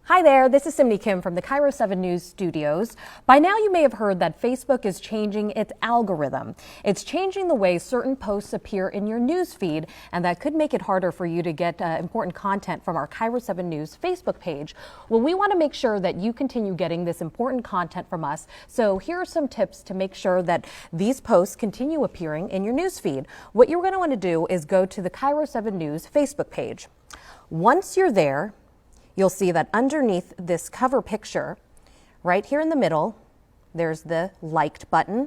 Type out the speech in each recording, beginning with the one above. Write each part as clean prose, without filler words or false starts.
Hi there, this is Simni Kim from the KIRO 7 News Studios. By now you may have heard that Facebook is changing its algorithm. It's changing the way certain posts appear in your news feed, and that could make it harder for you to get important content from our KIRO 7 News Facebook page. Well, we want to make sure that you continue getting this important content from us, so here are some tips to make sure that these posts continue appearing in your news feed. What you're going to want to do is go to the KIRO 7 News Facebook page. Once you're there, you'll see that underneath this cover picture, right here in the middle, there's the liked button.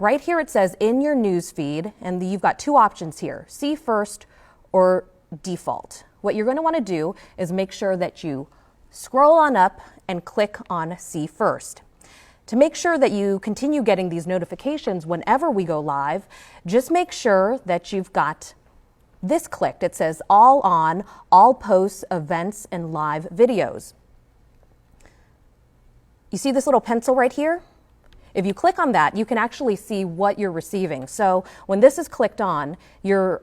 Right here it says in your news feed, and you've got two options here, see first or default. What you're going to want to do is make sure that you scroll on up and click on see first. To make sure that you continue getting these notifications whenever we go live, just make sure that you've got this clicked. It says all on, all posts, events, and live videos. You see this little pencil right here? If you click on that, you can actually see what you're receiving. So when this is clicked on, you're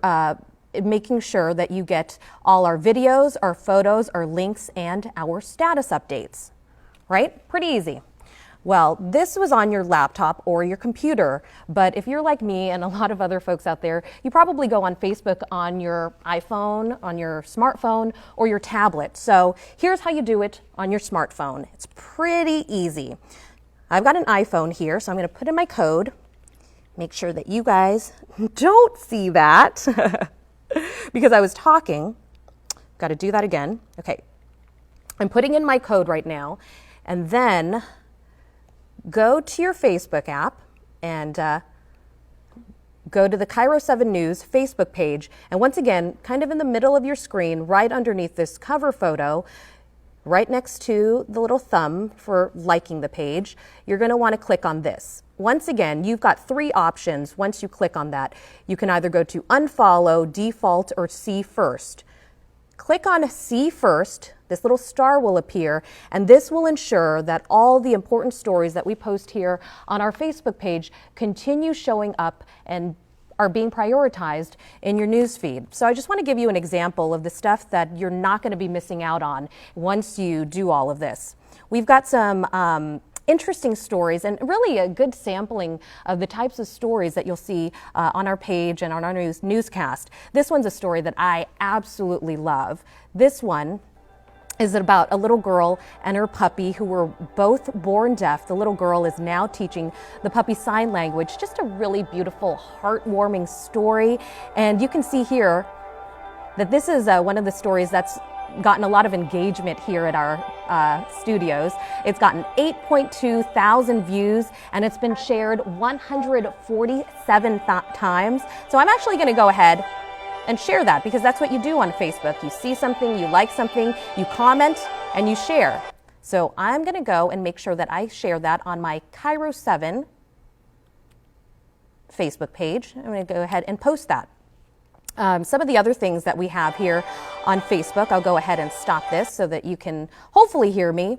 making sure that you get all our videos, our photos, our links, and our status updates, right? Pretty easy. Well, this was on your laptop or your computer, but if you're like me and a lot of other folks out there, you probably go on Facebook on your iPhone, on your smartphone, or your tablet. So here's how you do it on your smartphone. It's pretty easy. I've got an iPhone here, so I'm going to put in my code. Make sure that you guys don't see that because I was talking. Got to do that again. Okay. I'm putting in my code right now, and then go to your Facebook app and go to the KIRO 7 News Facebook page. And once again, kind of in the middle of your screen, right underneath this cover photo, right next to the little thumb for liking the page, you're going to want to click on this. Once again, you've got three options. Once you click on that, you can either go to unfollow, default, or see first. Click on see first. This little star will appear, and this will ensure that all the important stories that we post here on our Facebook page continue showing up and are being prioritized in your news feed. So I just want to give you an example of the stuff that you're not going to be missing out on once you do all of this. We've got some interesting stories and really a good sampling of the types of stories that you'll see on our page and on our newscast. This one's a story that I absolutely love. This one is about a little girl and her puppy who were both born deaf. The little girl is now teaching the puppy sign language. Just a really beautiful, heartwarming story. And you can see here that this is one of the stories that's gotten a lot of engagement here at our studios. It's gotten 8.2 thousand views, and it's been shared 147 times. So I'm actually going to go ahead and share that, because that's what you do on Facebook. You see something, you like something, you comment, and you share. So I'm going to go and make sure that I share that on my KIRO 7 Facebook page. I'm going to go ahead and post that. Some of the other things that we have here on Facebook, I'll go ahead and stop this so that you can hopefully hear me.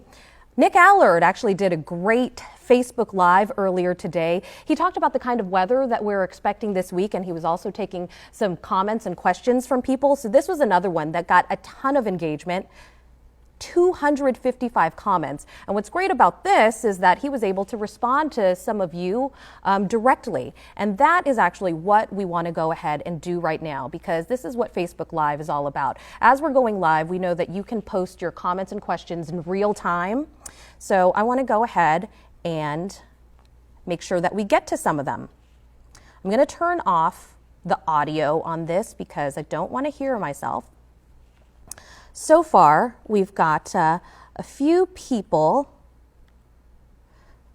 Nick Allard actually did a great Facebook Live earlier today. He talked about the kind of weather that we're expecting this week, and he was also taking some comments and questions from people. So this was another one that got a ton of engagement. 255 comments. And what's great about this is that he was able to respond to some of you directly. And that is actually what we want to go ahead and do right now, because this is what Facebook Live is all about. As we're going live, we know that you can post your comments and questions in real time. So I want to go ahead and make sure that we get to some of them. I'm going to turn off the audio on this because I don't want to hear myself. So far, we've got a few people.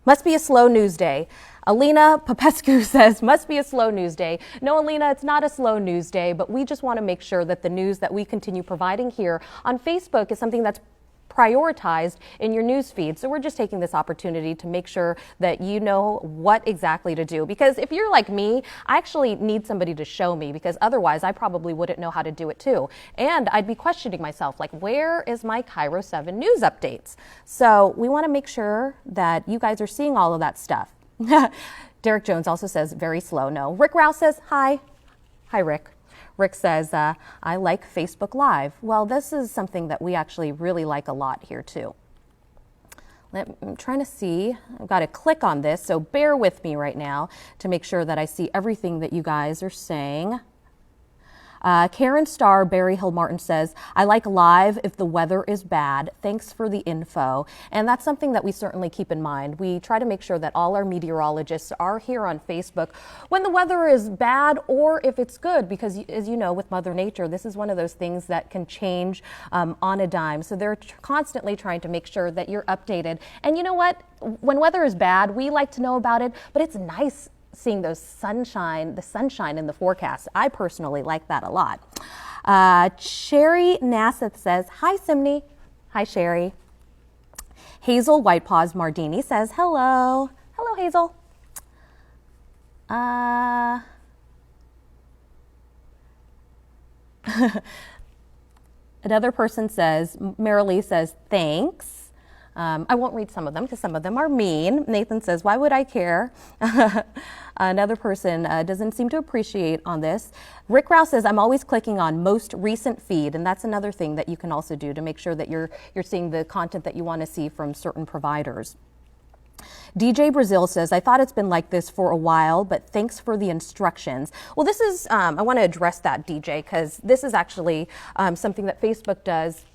Must be a slow news day. Alina Popescu says, must be a slow news day. No, Alina, it's not a slow news day, but we just want to make sure that the news that we continue providing here on Facebook is something that's prioritized in your news feed. So we're just taking this opportunity to make sure that you know what exactly to do. Because if you're like me, I actually need somebody to show me, because otherwise I probably wouldn't know how to do it too. And I'd be questioning myself, like, where is my KIRO 7 news updates? So we want to make sure that you guys are seeing all of that stuff. Derek Jones also says, very slow. No. Rick Rouse says, hi. Hi, Rick. Rick says, I like Facebook Live. Well, this is something that we actually really like a lot here too. I'm trying to see, I've got to click on this, so bear with me right now to make sure that I see everything that you guys are saying. Karen Starr, Berry Hill Martin says, I like live if the weather is bad. Thanks for the info. And that's something that we certainly keep in mind. We try to make sure that all our meteorologists are here on Facebook when the weather is bad or if it's good, because as you know, with Mother Nature, this is one of those things that can change on a dime. So they're constantly trying to make sure that you're updated. And you know what? When weather is bad, we like to know about it, but it's nice seeing the sunshine in the forecast. I personally like that a lot. Sherry Nasseth says, hi, Simney. Hi, Sherry. Hazel Whitepaws Mardini says, hello. Hello, Hazel. Another person says, Marilee says, thanks. I won't read some of them because some of them are mean. Nathan says, why would I care? Another person doesn't seem to appreciate on this. Rick Rouse says, I'm always clicking on most recent feed, and that's another thing that you can also do to make sure that you're seeing the content that you want to see from certain providers. DJ Brazil says, I thought it's been like this for a while, but thanks for the instructions. Well, this is, I want to address that, DJ, because this is actually something that Facebook does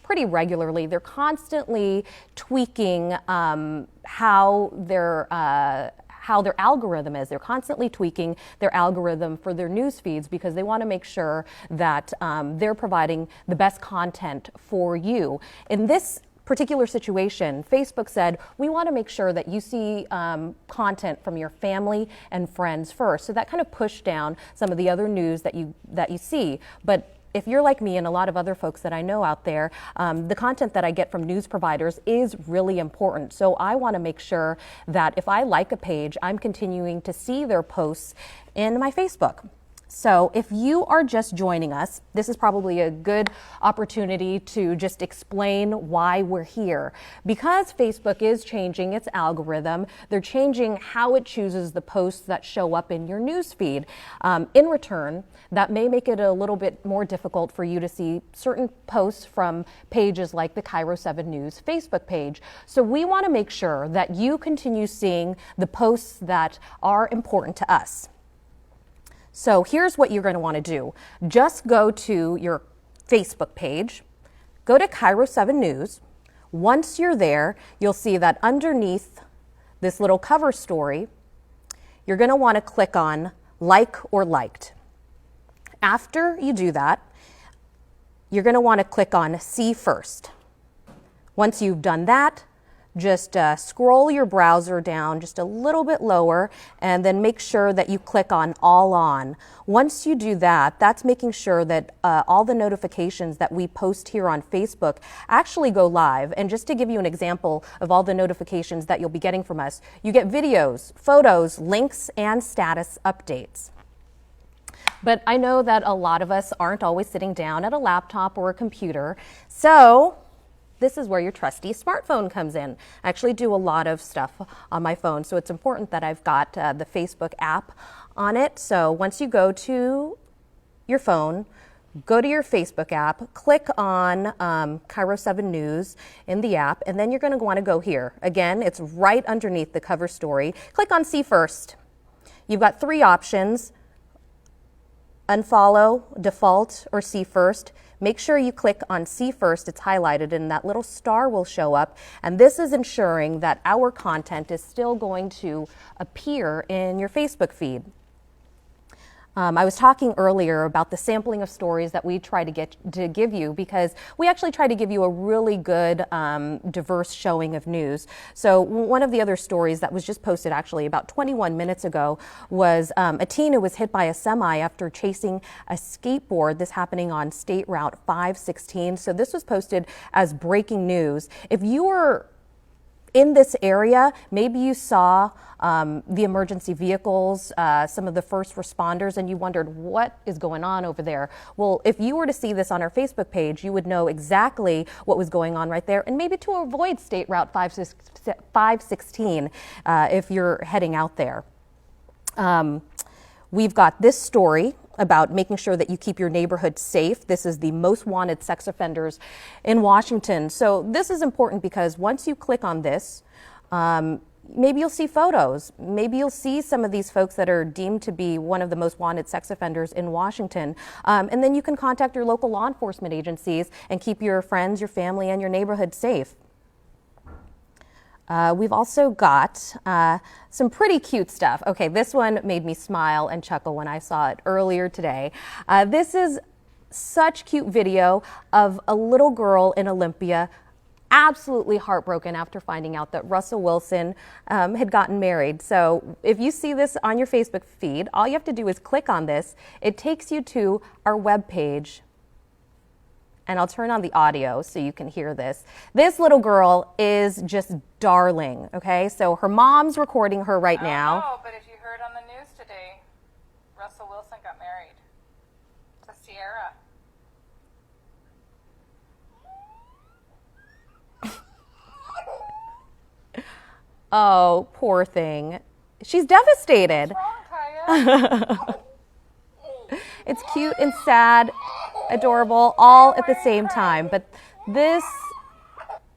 pretty regularly. They're constantly tweaking how their algorithm is. They're constantly tweaking their algorithm for their news feeds because they want to make sure that they're providing the best content for you. In this particular situation, Facebook said, we want to make sure that you see content from your family and friends first. So that kind of pushed down some of the other news that you see. But if you're like me and a lot of other folks that I know out there, the content that I get from news providers is really important. So I want to make sure that if I like a page, I'm continuing to see their posts in my Facebook. So if you are just joining us, this is probably a good opportunity to just explain why we're here. Because Facebook is changing its algorithm, they're changing how it chooses the posts that show up in your news feed. In return, that may make it a little bit more difficult for you to see certain posts from pages like the KIRO 7 News Facebook page. So we want to make sure that you continue seeing the posts that are important to us. So here's what you're going to want to do. Just go to your Facebook page, go to KIRO 7 News. Once you're there, you'll see that underneath this little cover story, you're going to want to click on like or liked. After you do that, you're going to want to click on see first. Once you've done that, just scroll your browser down just a little bit lower and then make sure that you click on all on. Once you do that, that's making sure that all the notifications that we post here on Facebook actually go live. And just to give you an example of all the notifications that you'll be getting from us, you get videos, photos, links, and status updates. But I know that a lot of us aren't always sitting down at a laptop or a computer, so this is where your trusty smartphone comes in. I actually do a lot of stuff on my phone, so it's important that I've got the Facebook app on it. So once you go to your phone, go to your Facebook app, click on KIRO 7 News in the app, and then you're going to want to go here. Again, it's right underneath the cover story. Click on See First. You've got three options: unfollow, default, or see first. Make sure you click on see first. It's highlighted and that little star will show up. And this is ensuring that our content is still going to appear in your Facebook feed. I was talking earlier about the sampling of stories that we try to give you, because we actually try to give you a really good, diverse showing of news. So one of the other stories that was just posted actually about 21 minutes ago was a teen who was hit by a semi after chasing a skateboard. This happening on State Route 516. So this was posted as breaking news. If you were in this area, maybe you saw the emergency vehicles, some of the first responders, and you wondered what is going on over there. Well, if you were to see this on our Facebook page, you would know exactly what was going on right there, and maybe to avoid State Route 516 if you're heading out there. We've got this story about making sure that you keep your neighborhood safe. This is the most wanted sex offenders in Washington. So this is important because once you click on this, maybe you'll see photos. Maybe you'll see some of these folks that are deemed to be one of the most wanted sex offenders in Washington. And then you can contact your local law enforcement agencies and keep your friends, your family, and your neighborhood safe. We've also got some pretty cute stuff. Okay, this one made me smile and chuckle when I saw it earlier today. This is such cute video of a little girl in Olympia absolutely heartbroken after finding out that Russell Wilson had gotten married. So if you see this on your Facebook feed, all you have to do is click on this. It takes you to our webpage. And I'll turn on the audio so you can hear this. This little girl is just darling, okay? So her mom's recording her right now. No, but if you heard on the news today, Russell Wilson got married to Sierra. Oh, poor thing. She's devastated. What's wrong, Kaya? It's cute and sad, adorable, all at the same time. But this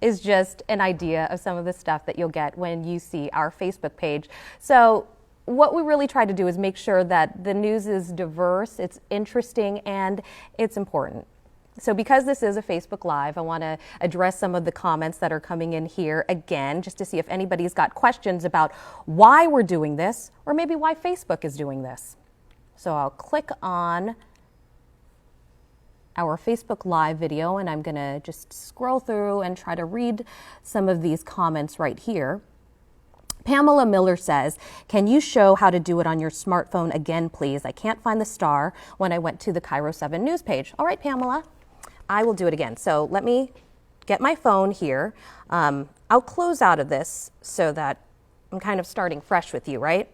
is just an idea of some of the stuff that you'll get when you see our Facebook page. So what we really try to do is make sure that the news is diverse, it's interesting, and it's important. So because this is a Facebook Live, I want to address some of the comments that are coming in here again, just to see if anybody's got questions about why we're doing this, or maybe why Facebook is doing this. So I'll click on our Facebook Live video, and I'm going to just scroll through and try to read some of these comments right here. Pamela Miller says, can you show how to do it on your smartphone again, please? I can't find the star when I went to the KIRO 7 news page. All right, Pamela, I will do it again. So let me get my phone here. I'll close out of this so that I'm kind of starting fresh with you, right?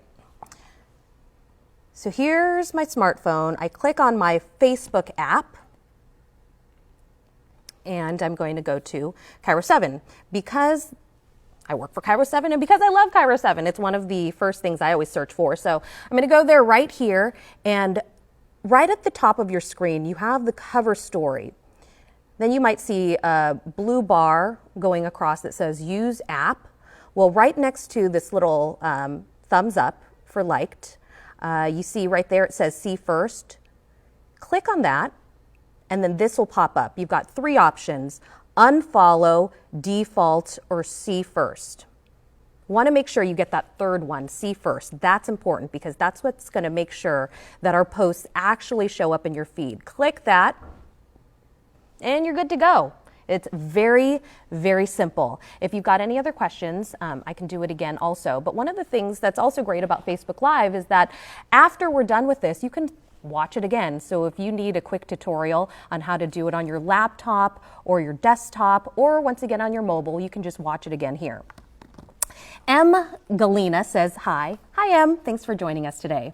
So here's my smartphone. I click on my Facebook app, and I'm going to go to KIRO 7 because I work for KIRO 7 and because I love KIRO 7. It's one of the first things I always search for. So I'm going to go there right here, and right at the top of your screen, you have the cover story. Then you might see a blue bar going across that says Use App. Well, right next to this little thumbs up for liked, you see right there it says See First. Click on that, and then this will pop up. You've got three options: unfollow, default, or see first. Want to make sure you get that third one, see first. That's important because that's what's going to make sure that our posts actually show up in your feed. Click that, and you're good to go. It's very, very simple. If you've got any other questions, I can do it again also. But one of the things that's also great about Facebook Live is that after we're done with this, you can watch it again. So if you need a quick tutorial on how to do it on your laptop or your desktop, or once again on your mobile, you can just watch it again here. M. Galena says, hi. Hi, M. Thanks for joining us today.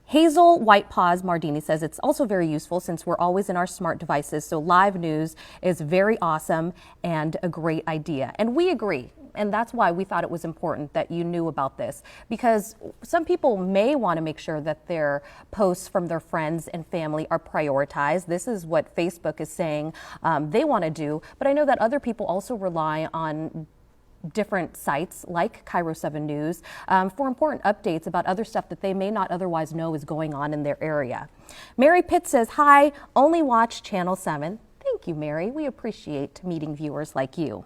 Hazel White Paws Mardini says it's also very useful since we're always in our smart devices, so live news is very awesome and a great idea. And we agree. And that's why we thought it was important that you knew about this, because some people may want to make sure that their posts from their friends and family are prioritized. This is what Facebook is saying they want to do. But I know that other people also rely on different sites like KIRO 7 News for important updates about other stuff that they may not otherwise know is going on in their area. Mary Pitt says, hi, only watch Channel 7. Thank you, Mary. We appreciate meeting viewers like you.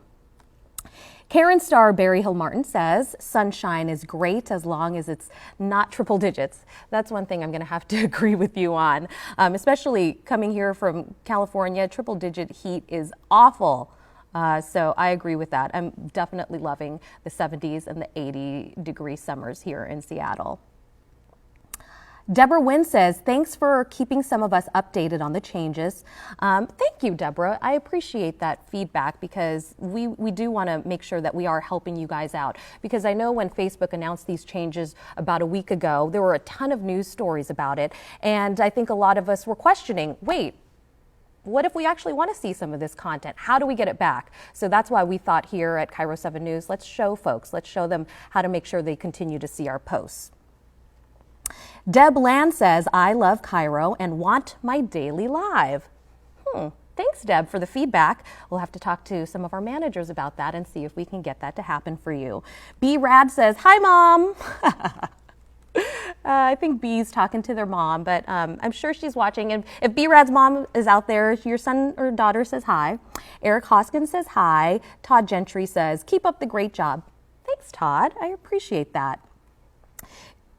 Karen Starr Berry Hill Martin says, sunshine is great as long as it's not triple digits. That's one thing I'm going to have to agree with you on, especially coming here from California. Triple digit heat is awful. So I agree with that. I'm definitely loving the 70s and the 80-degree summers here in Seattle. Deborah Wynn says, thanks for keeping some of us updated on the changes. Thank you, Deborah. I appreciate that feedback because we do want to make sure that we are helping you guys out. Because I know when Facebook announced these changes about a week ago, there were a ton of news stories about it. And I think a lot of us were questioning, wait, what if we actually want to see some of this content? How do we get it back? So that's why we thought here at KIRO 7 News, let's show folks, let's show them how to make sure they continue to see our posts. Deb Land says, I love Cairo and want my daily live. Thanks, Deb, for the feedback. We'll have to talk to some of our managers about that and see if we can get that to happen for you. B Rad says, hi, Mom. I think B's talking to their mom, but I'm sure she's watching. And if B Rad's mom is out there, your son or daughter says hi. Eric Hoskins says hi. Todd Gentry says, keep up the great job. Thanks, Todd. I appreciate that.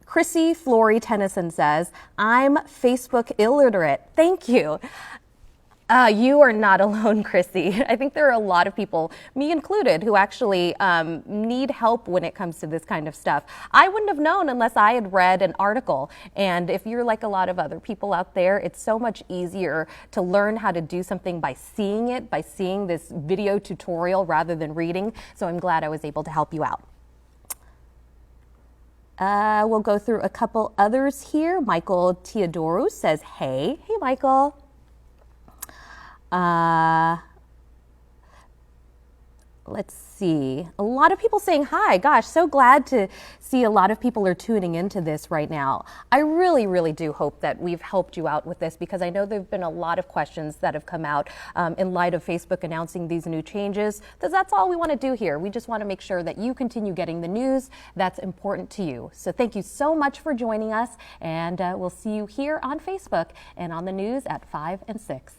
Chrissy Flory Tennyson says, I'm Facebook illiterate. Thank you. You are not alone, Chrissy. I think there are a lot of people, me included, who actually need help when it comes to this kind of stuff. I wouldn't have known unless I had read an article. And if you're like a lot of other people out there, it's so much easier to learn how to do something by seeing it, by seeing this video tutorial rather than reading. So I'm glad I was able to help you out. We'll go through a couple others here. Michael Teodoro says, hey. Hey, Michael. Let's see. A lot of people saying hi. Gosh, so glad to see a lot of people are tuning into this right now. I really, really do hope that we've helped you out with this, because I know there have been a lot of questions that have come out in light of Facebook announcing these new changes, because that's all we want to do here. We just want to make sure that you continue getting the news that's important to you. So thank you so much for joining us, and we'll see you here on Facebook and on the news at 5 and 6.